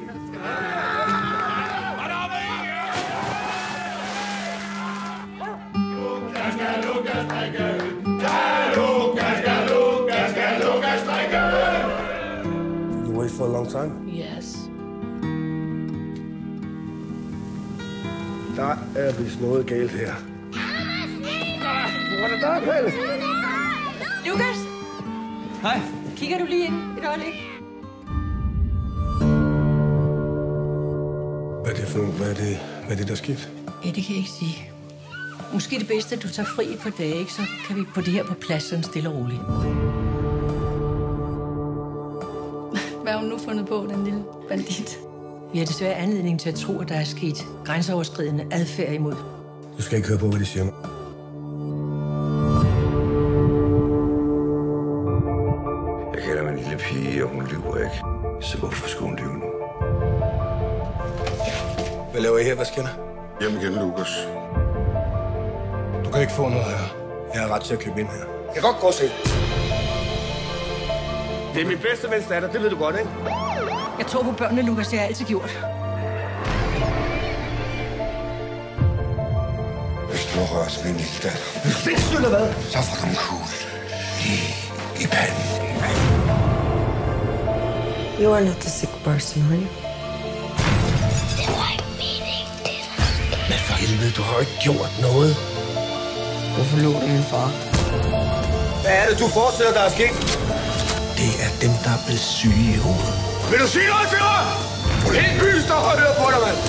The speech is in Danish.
You wait for a long time? Yes. Der er vist noget galt her. Hvor er det der, Pelle? Lukas! Hej. Kigger du lige ind et øjeblik? Hvad er det for noget? Hvad er det, der er sket? Ja, det kan jeg ikke sige. Måske det bedste, at du tager fri et par dage, ikke? Så kan vi få det her på plads, sådan stille og roligt. Hvad har hun nu fundet på, den lille bandit? Vi har desværre anledning til at tro, at der er sket grænseoverskridende adfærd imod. Du skal ikke høre på, hvad de siger. Jeg kalder mig en lille pige, og hun lyver ikke. Så hvorfor skulle hun lyve nu? Hvad laver I her? Hvad sker der? Hjem igen, Lukas. Du kan ikke få noget her. Jeg har ret til at købe ind her. Jeg kan godt gå se. Det er min bedste vens datter, det ved du godt, ikke? Jeg tror på børnene, Lukas. Det har jeg altid gjort. Hvis du rører sig ved en lille datter. Findes du eller hvad? Så får du en kugle i panden. You are not a sick person, are you? Det var ikke meningen, det der. Men for helvede, du har jo ikke gjort noget. Hvorfor lå du min far? Hvad er det, du forestiller dig er sket? Det er dem, der er blevet syge i hovedet. Vil du sige noget til mig? Helt byen står og hører på dig, mand.